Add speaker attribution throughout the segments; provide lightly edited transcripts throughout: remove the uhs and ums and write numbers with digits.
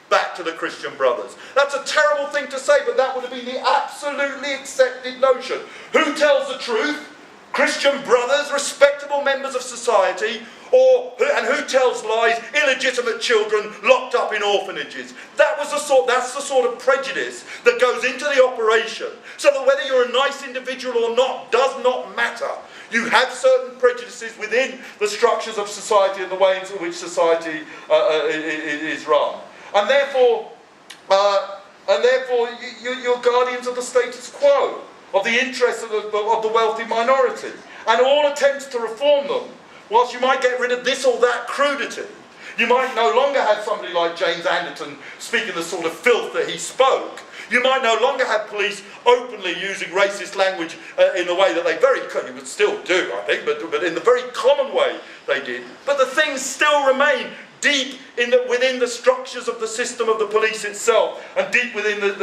Speaker 1: back to the Christian Brothers. That's a terrible thing to say, but that would have been the absolutely accepted notion. Who tells the truth? Christian brothers, respectable members of society, and who tells lies? Illegitimate children locked up in orphanages. That's the sort of prejudice that goes into the operation, so that whether you're a nice individual or not does not matter. You have certain prejudices within the structures of society and the way in which society is run. And therefore you're guardians of the status quo, of the interests of the wealthy minority. And all attempts to reform them, whilst you might get rid of this or that crudity, you might no longer have somebody like James Anderton speaking the sort of filth that he spoke. You might no longer have police openly using racist language in the way that they you would still do, I think, but in the very common way they did. But the things still remain deep within the structures of the system of the police itself, and deep within the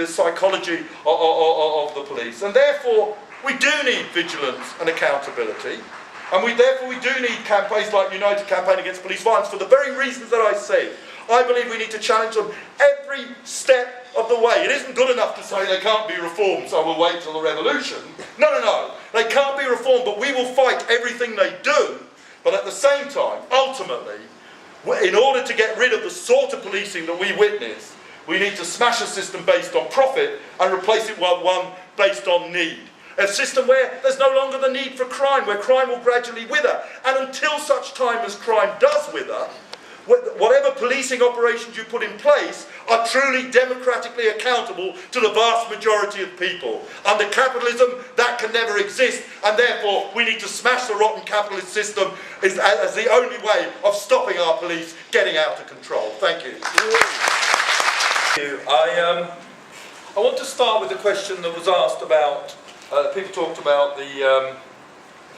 Speaker 1: psychology of the police. And therefore, we do need vigilance and accountability. And therefore we do need campaigns like United Campaign Against Police Violence for the very reasons that I said. I believe we need to challenge them every step of the way. It isn't good enough to say they can't be reformed, so we'll wait till the revolution. No, no, no. They can't be reformed, but we will fight everything they do. But at the same time, ultimately, in order to get rid of the sort of policing that we witness, we need to smash a system based on profit and replace it with one based on need. A system where there's no longer the need for crime, where crime will gradually wither. And until such time as crime does wither, whatever policing operations you put in place are truly democratically accountable to the vast majority of people. Under capitalism, that can never exist, and therefore we need to smash the rotten capitalist system as the only way of stopping our police getting out of control. Thank you. I want to start with the question that was asked about, people talked about the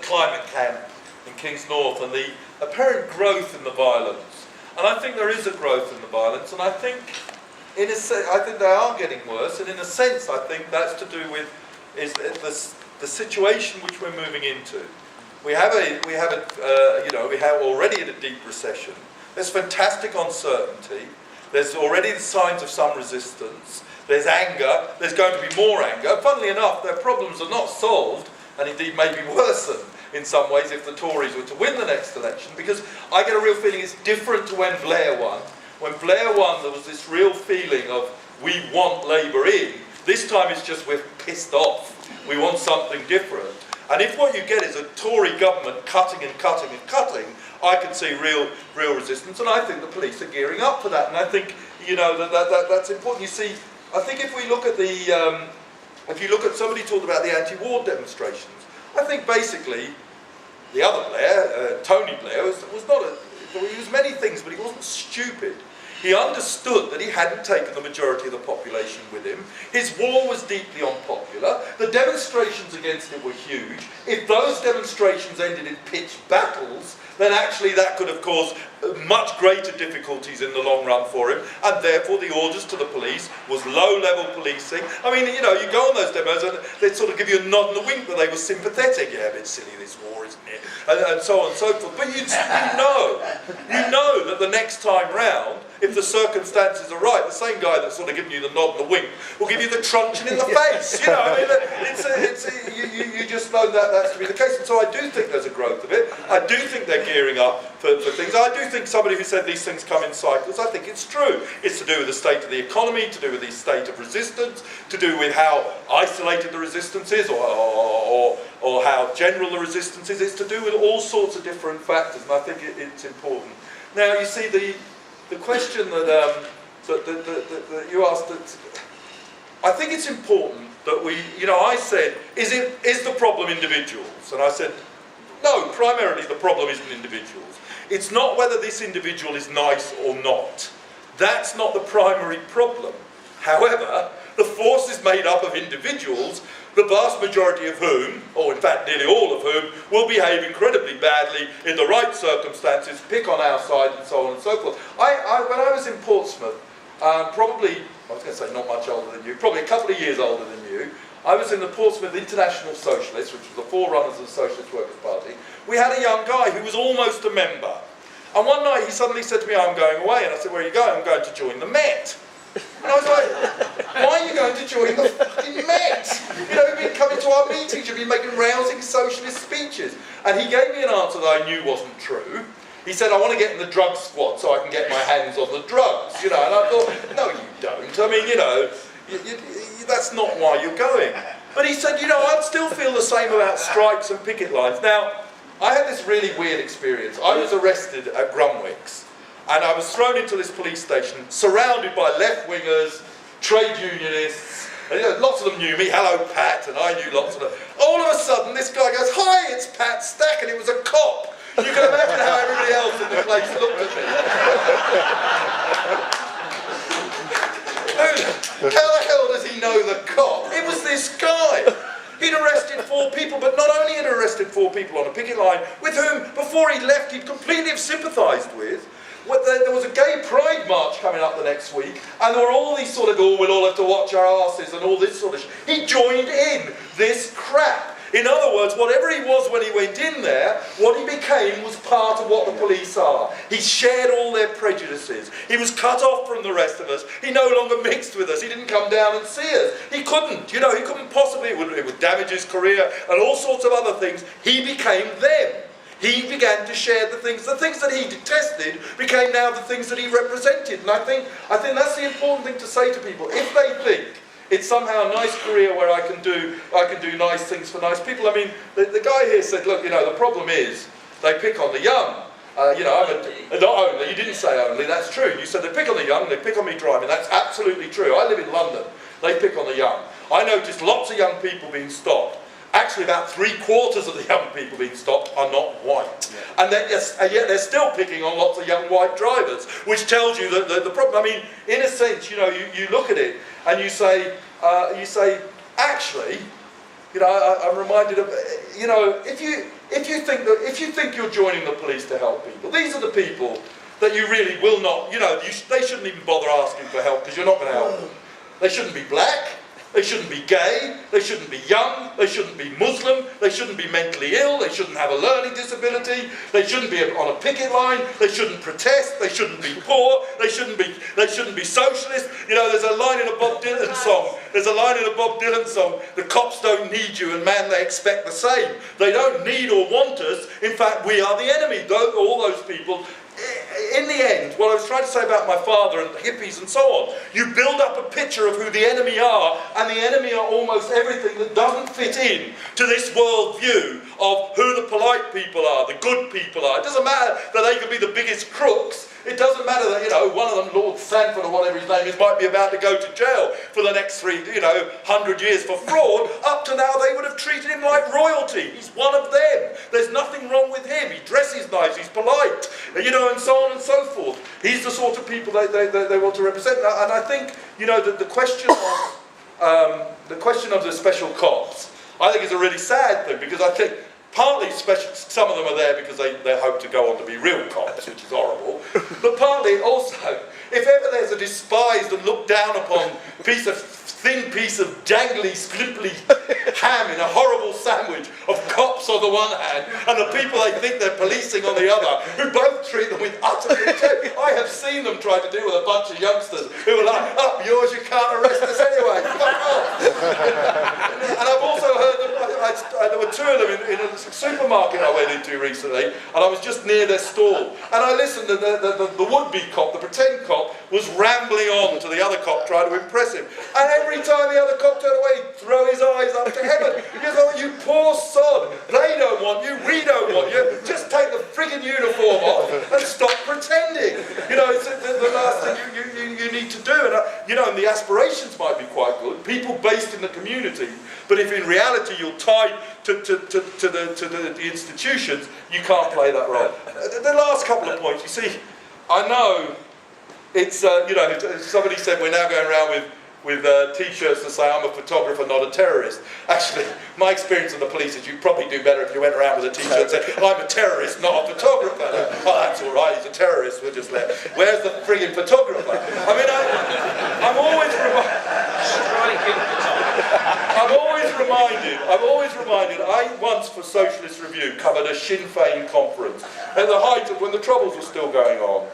Speaker 1: climate camp in King's North and the apparent growth in the violence. And I think there is a growth in the violence, and I think they are getting worse, and in a sense I think that's to do with the situation which we're moving into. We have already in a deep recession. There's fantastic uncertainty. There's already the signs of some resistance. There's anger. There's going to be more anger. Funnily enough, their problems are not solved, and indeed may be worsened in some ways if the Tories were to win the next election, because I get a real feeling it's different to when Blair won. When Blair won, there was this real feeling of, we want Labour in. This time it's just, we're pissed off. We want something different. And if what you get is a Tory government cutting and cutting and cutting, I can see real resistance, and I think the police are gearing up for that. And I think, that's important. You see, I think if we look at somebody talked about the anti-war demonstrations, I think basically the other Blair, Tony Blair, he was many things, but he wasn't stupid. He understood that he hadn't taken the majority of the population with him. His war was deeply unpopular. The demonstrations against it were huge. If those demonstrations ended in pitched battles, then actually that could have caused much greater difficulties in the long run for him, and therefore the orders to the police was low-level policing. I mean, you go on those demos and they'd sort of give you a nod and a wink, but they were sympathetic. Yeah, a bit silly this war, isn't it? And so on and so forth. But you know that the next time round, if the circumstances are right, the same guy that's sort of giving you the nod and the wink will give you the truncheon in the face. You just know that that's to be the case. And so I do think there's a growth of it. I do think they're gearing up for things. I do think somebody who said these things come in cycles, I think it's true. It's to do with the state of the economy, to do with the state of resistance, to do with how isolated the resistance is, or how general the resistance is. It's to do with all sorts of different factors, and I think it's important. Now, you see, the question that you asked, I think it's important that I said, is the problem individuals? And I said, no, primarily the problem isn't individuals. It's not whether this individual is nice or not. That's not the primary problem. However, the force is made up of individuals, the vast majority of whom, or in fact nearly all of whom, will behave incredibly badly in the right circumstances, pick on our side, and so on and so forth. When I was in Portsmouth, probably, I was going to say not much older than you, probably a couple of years older than you, I was in the Portsmouth International Socialists, which was the forerunners of the Socialist Workers' Party. We had a young guy who was almost a member. And one night he suddenly said to me, I'm going away. And I said, where are you going? I'm going to join the Met. And I was like, why are you going to join the fucking Met? You know, you've been coming to our meetings, you've been making rousing socialist speeches. And he gave me an answer that I knew wasn't true. He said, I want to get in the drug squad so I can get my hands on the drugs, you know. And I thought, no, you don't. I mean, you know, that's not why you're going. But he said, you know, I'd still feel the same about strikes and picket lines. Now, I had this really weird experience. I was arrested at Grumwick's. And I was thrown into this police station, surrounded by left-wingers, trade unionists, and you know, lots of them knew me, hello Pat, and I knew lots of them. All of a sudden, this guy goes, hi, it's Pat Stack, and it was a cop. You can imagine how everybody else in the place looked at me. How the hell does he know the cop? It was this guy. He'd arrested 4 people, but not only had he arrested 4 people on a picket line, with whom, before he left, he'd completely sympathised with. There was a gay pride march coming up the next week, and there were all these sort of, oh, we'll all have to watch our asses and all this sort of shit. He joined in this crap. In other words, whatever he was when he went in there, what he became was part of what the police are. He shared all their prejudices. He was cut off from the rest of us. He no longer mixed with us. He didn't come down and see us. He couldn't, you know, he couldn't possibly, it would damage his career and all sorts of other things. He became them. He began to share the things that he detested became now the things that he represented. And I think that's the important thing to say to people. If they think it's somehow a nice career where I can do nice things for nice people. I mean, the guy here said, look, you know, the problem is they pick on the young. You know, not only, you didn't say only, that's true. You said they pick on the young, they pick on me driving. That's absolutely true. I live in London. They pick on the young. I noticed lots of young people being stopped. Actually, about 3/4 of the young people being stopped are not white. Yeah. And yet they're still picking on lots of young white drivers, which tells you that the problem, I mean, in a sense, you know, you look at it and you say, actually, you know, I'm reminded of, you know, if you think you're joining the police to help people, these are the people that you really will not, you know, they shouldn't even bother asking for help because you're not going to help them. They shouldn't be black. They shouldn't be gay, they shouldn't be young, they shouldn't be Muslim, they shouldn't be mentally ill, they shouldn't have a learning disability, they shouldn't be on a picket line, they shouldn't protest, they shouldn't be poor, they shouldn't be socialist. You know, there's a line in a Bob Dylan song, the cops don't need you and man, they expect the same. They don't need or want us, in fact we are the enemy. All those people. In the end, what I was trying to say about my father and hippies and so on, you build up a picture of who the enemy are, and the enemy are almost everything that doesn't fit in to this world view of who the polite people are, the good people are. It doesn't matter that they could be the biggest crooks. It doesn't matter that, you know, one of them, Lord Sanford or whatever his name is, might be about to go to jail for the next 100 years for fraud. Up to now, they would have treated him like royalty. He's one of them. There's nothing wrong with him. He dresses nice, he's polite, you know, and so on and so forth. He's the sort of people they want to represent. And I think, you know, the question of the special cops, I think is a really sad thing, because I think partly some of them are there because they hope to go on to be real cops, which is horrible, but partly also, if ever there's a despised and looked down upon thin piece of jangly, scrimply ham in a horrible sandwich of cops on the one hand and the people they think they're policing on the other, who both treat them with utter contempt. I have seen them try to deal with a bunch of youngsters who were like, up yours, you can't arrest us anyway, fuck off. And I've also heard them, there were 2 of them in a supermarket I went into recently, and I was just near their stall, and I listened to the would-be cop, the pretend cop, was rambling on to the other cop trying to impress him, and every time the other cop turned away, he'd throw his eyes up to heaven. He goes, oh, you poor sod, they don't want you, we don't want you, just take the friggin' uniform off and stop pretending. You know, it's the last thing you need to do. And you know, and the aspirations might be quite good, people based in the community, but if in reality you're tied to the institutions, you can't play that role. The last couple of points, you see, I know it's, you know, somebody said we're now going around with t-shirts that say I'm a photographer, not a terrorist. Actually, my experience of the police is you'd probably do better if you went around with a t-shirt and said, I'm a terrorist, not a photographer. Oh, that's all right, he's a terrorist, we'll just let. Where's the friggin' photographer? I mean, I'm always reminded I'm always reminded, I once for Socialist Review covered a Sinn Féin conference at the height of when the Troubles were still going on.